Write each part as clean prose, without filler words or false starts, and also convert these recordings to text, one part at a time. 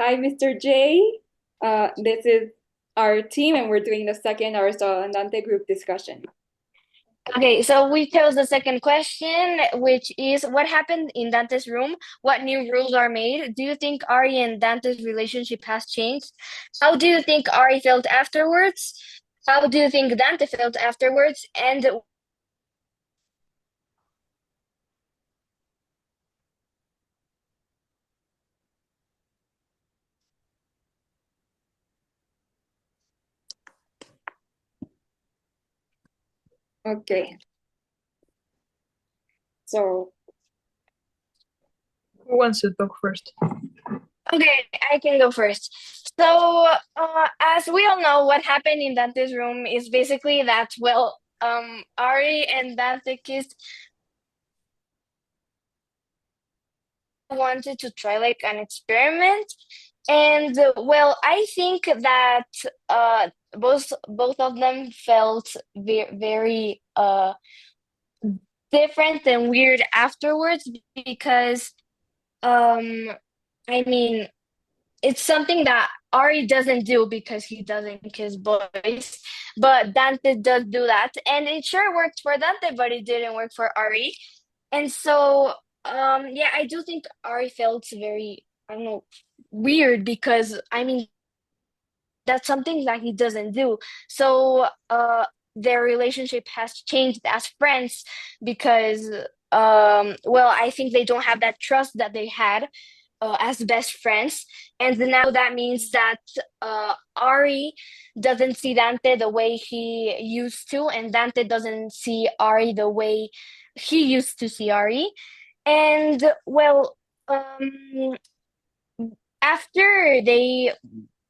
Hi, Mr. J. This is our team, and we're doing the second Aristotle and Dante group discussion. Okay, so we chose the second question, which is what happened in Dante's room? What new rules are made? Do you think Ari and Dante's relationship has changed? How do you think Ari felt afterwards? How do you think Dante felt afterwards? And Okay, so Who wants to talk first? okay, I can go first. So, as we all know, what happened in Dante's room is basically that, well, Ari and Dante kissed wanted to try like an experiment. And well, I think that both of them felt very different and weird afterwards because um I mean it's something that Ari doesn't do because he doesn't kiss boys, but Dante does do that, and it sure worked for Dante, but it didn't work for Ari. And so, yeah, I do think Ari felt very, I don't know, weird because I mean that's something that he doesn't do. So, their relationship has changed as friends because, well, I think they don't have that trust that they had as best friends, and now that means that Ari doesn't see Dante the way he used to, and Dante doesn't see Ari the way he used to see Ari. And well, after they,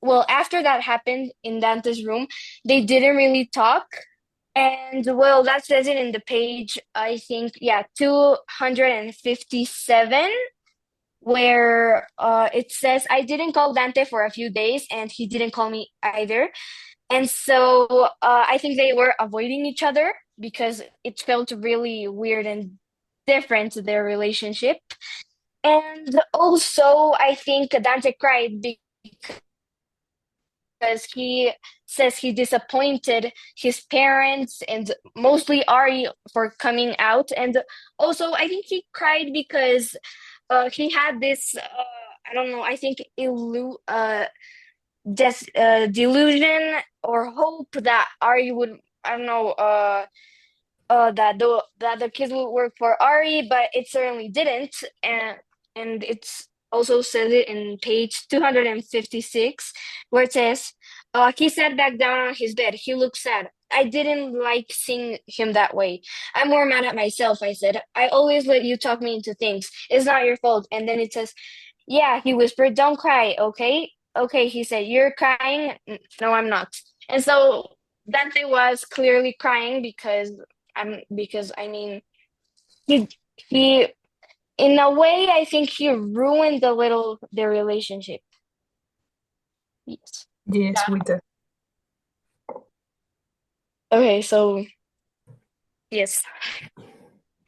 well, after that happened in Dante's room, they didn't really talk. And well, that says it in the page, I think, yeah, 257, where it says, I didn't call Dante for a few days, and he didn't call me either. And so I think they were avoiding each other because it felt really weird and different to their relationship. And also, I think Dante cried because he says he disappointed his parents and mostly Ari for coming out. And also, I think he cried because he had this, I don't know, I think delusion or hope that Ari would, I don't know, that the kids would work for Ari, but it certainly didn't. And it's also says it in page 256, where it says, he sat back down on his bed. He looked sad. I didn't like seeing him that way. I'm more mad at myself, I said. I always let you talk me into things. It's not your fault. And then it says, yeah, he whispered, don't cry, okay? Okay, he said, you're crying? No, I'm not. And so Dante was clearly crying because I mean he he in a way I think he ruined a little their relationship. Yes. Yes, with the Okay, so yes.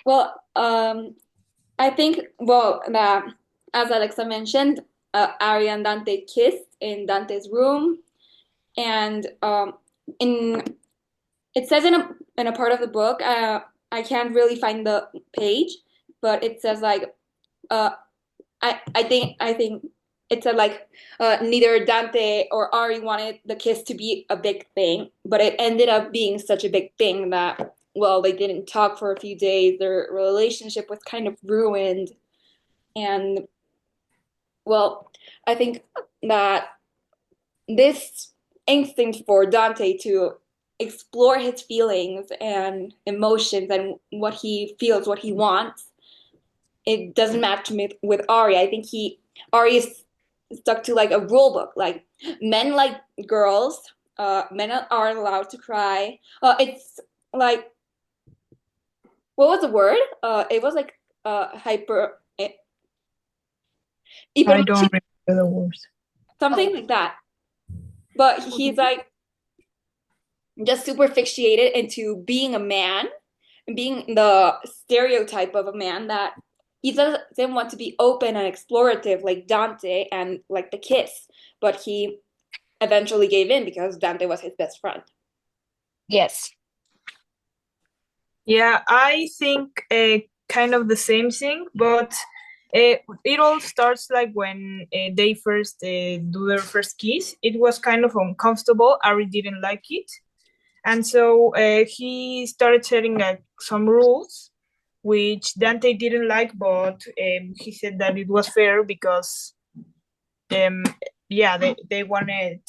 well, I think that as Alexa mentioned, Ari and Dante kissed in Dante's room, and in it says in a part of the book, I can't really find the page, but it says like uh, I think it said like neither Dante or Ari wanted the kiss to be a big thing, but it ended up being such a big thing that well they didn't talk for a few days. Their relationship was kind of ruined, and well I think that this instinct for Dante to explore his feelings and emotions and what he feels, what he wants, it doesn't match with Ari. I think Ari is stuck to like a rule book. Like men like girls, men are allowed to cry. It's like what was the word? It was like hyper I hyper don't remember the words. something Oh. like that. But he's like just super fixated into being a man and being the stereotype of a man that he doesn't want to be open and explorative like Dante and like the kiss, but he eventually gave in because Dante was his best friend. Yes. Yeah, I think kind of the same thing, but it all starts like when they first do their first kiss. It was kind of uncomfortable. Ari didn't like it, and so he started setting like some rules, which Dante didn't like, but he said that it was fair because um, yeah, they wanted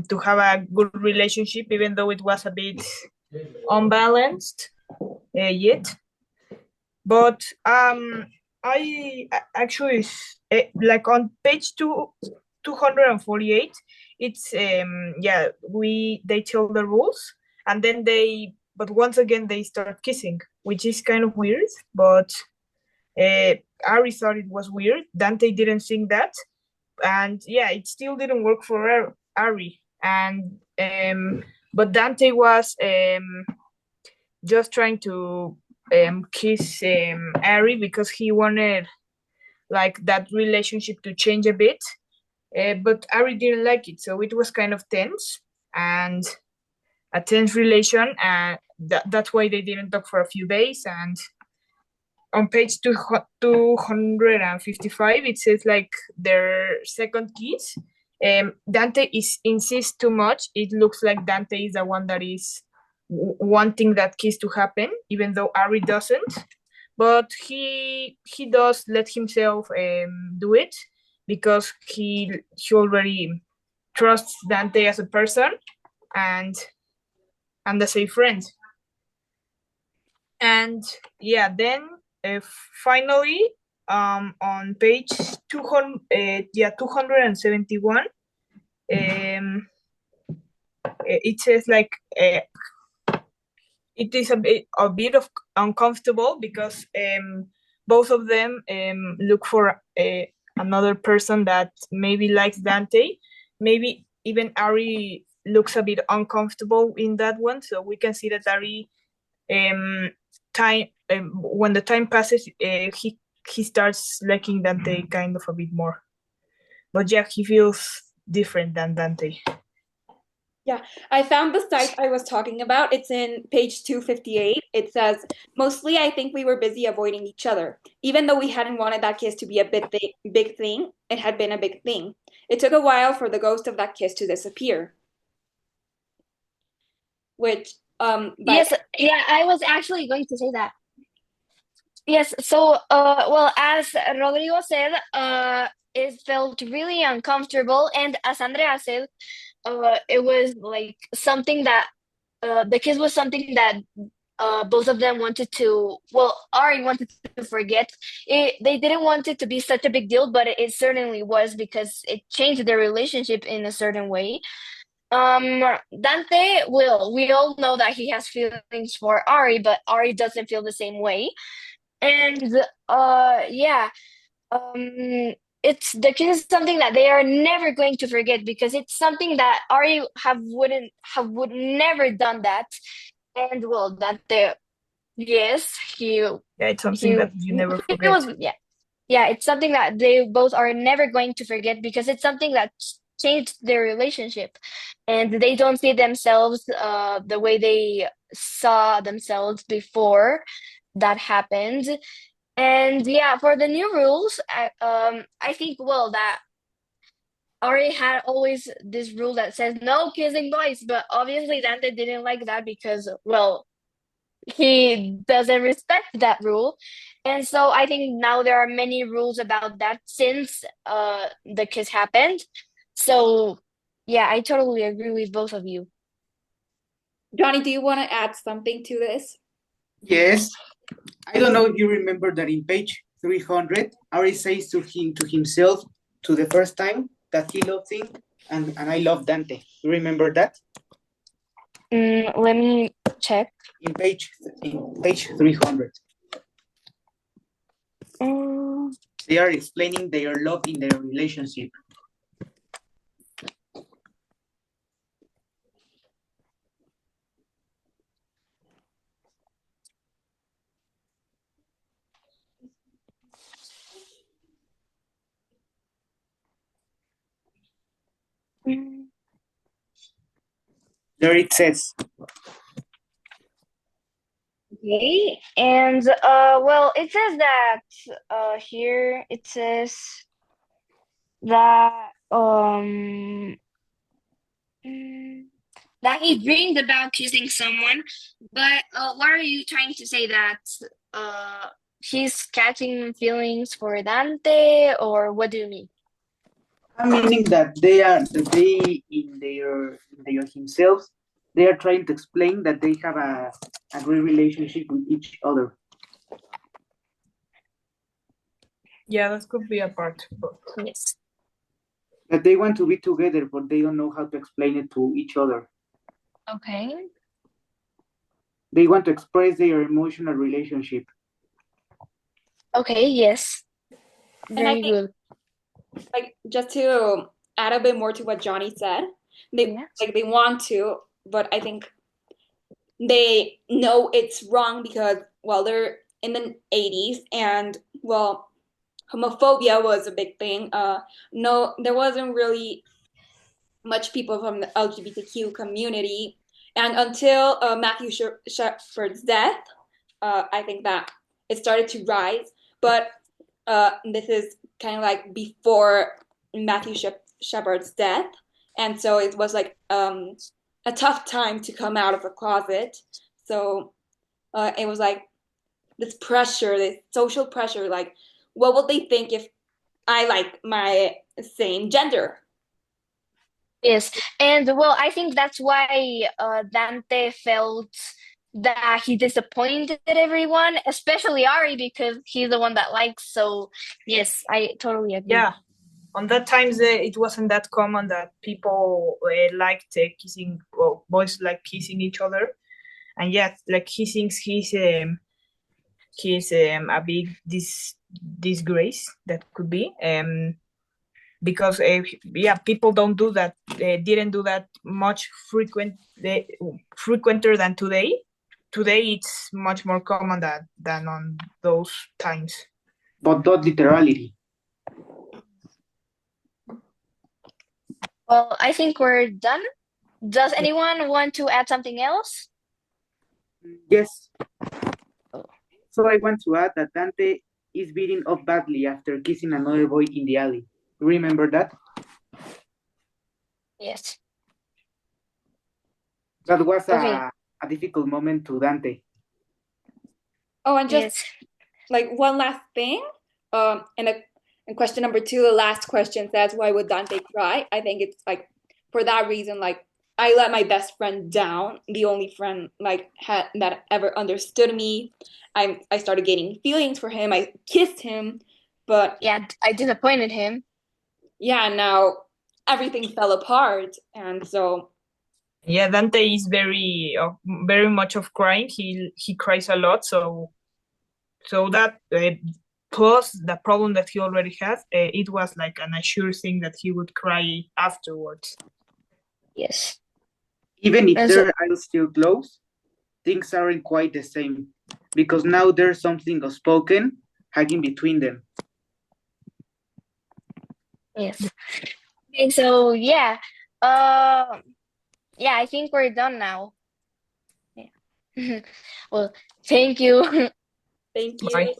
to have a good relationship, even though it was a bit unbalanced yet. But I actually like on page 248, it's yeah, we they tell the rules, and then but once again they start kissing, which is kind of weird. But uh, Ari thought it was weird. Dante didn't think that, and yeah, it still didn't work for Ari. And but Dante was just trying to kiss Ari because he wanted like that relationship to change a bit. But Ari didn't like it, so it was kind of tense and a tense relation, and that's why they didn't talk for a few days. And on page 255, it says like their second kiss. Dante insists too much. It looks like Dante is the one that is wanting that kiss to happen, even though Ari doesn't. But he does let himself do it because he already trusts Dante as a person and as a friend. And yeah, then finally, on page 271, it says like it is a bit of uncomfortable because both of them look for another person that maybe likes Dante. Maybe even Ari looks a bit uncomfortable in that one, so we can see that Ari time when the time passes, he starts liking Dante kind of a bit more. But yeah, he feels different than Dante. Yeah, I found the site I was talking about. It's in page 258. It says, mostly I think we were busy avoiding each other. Even though we hadn't wanted that kiss to be a big thing, it had been a big thing. It took a while for the ghost of that kiss to disappear. Which, Yes, yeah, I was actually going to say that. Yes, so well, as Rodrigo said, it felt really uncomfortable, and as Andrea said, it was like something that the kiss was something that both of them wanted to, well, Ari wanted to forget. They didn't want it to be such a big deal, but it certainly was because it changed their relationship in a certain way. Dante will, we all know that he has feelings for Ari, but Ari doesn't feel the same way. And yeah, it's the kiss is something that they are never going to forget because it's something that Ari would never done that. And well, Dante, yes, Yeah, it's something he that you never he forget. was, yeah, yeah, it's something that they both are never going to forget because it's something that changed their relationship, and they don't see themselves the way they saw themselves before that happened. And yeah, for the new rules, I think well that Ari had always this rule that says no kissing boys, but obviously Dante didn't like that because well he doesn't respect that rule. And so I think now there are many rules about that since the kiss happened. So yeah, I totally agree with both of you. Johnny, do you want to add something to this? Yes, I don't know if you remember that in page 300, Ari says to himself to the first time that he loves him and I love Dante. You remember that? Let me check. In page 300. Um, They are explaining their love in their relationship. There it says. Okay, and well, it says that here it says that mm, that he dreamed about kissing someone, but what are you trying to say that uh he's catching feelings for Dante, or what do you mean? I'm meaning that they in their themselves they are trying to explain that they have a great relationship with each other. Yeah, that could be a part. Yes. That they want to be together, but they don't know how to explain it to each other. Okay. They want to express their emotional relationship. Okay, yes. And I Very think good. like just to add a bit more to what Johnny said, they Yeah. like they want to, but I think they know it's wrong because well they're in the 80s and well homophobia was a big thing. No, there wasn't really much people from the LGBTQ community, and until Matthew Shepard's death, I think that it started to rise. But this is kind of like before Matthew Shepard's death, and so it was like a tough time to come out of the closet. So it was like this pressure, this social pressure, like what would they think if I like my same gender? Yes, and well, I think that's why Dante felt that he disappointed everyone, especially Ari, because he's the one that likes. So, yes, I totally agree. Yeah, on that times it wasn't that common that people liked kissing, well, boys like kissing each other, and yet like he thinks he's a big disgrace that could be because yeah, people don't do that. They didn't do that much frequenter than today. Today it's much more common than on those times. But not literality. Well, I think we're done. Does anyone want to add something else? Yes. So I want to add that Dante is beaten up badly after kissing another boy in the alley. Remember that? Yes. That was Okay. a difficult moment to Dante. Oh, and just Yes. like one last thing, and question number two, the last question says, "Why would Dante cry?" I think it's like for that reason, like I let my best friend down, the only friend like had that ever understood me. I started gaining feelings for him. I kissed him, but Yeah, I disappointed him. yeah, now everything fell apart, and so Yeah, Dante is very much of crying. He cries a lot, so that plus the problem that he already has, it was like an assured thing that he would cry afterwards. Yes. Even if And so, their eyes still closed, things aren't quite the same because now there's something unspoken hanging between them. yes. Okay, so yeah. Uh, yeah, I think we're done now. Yeah. Well, thank you. thank you. Bye.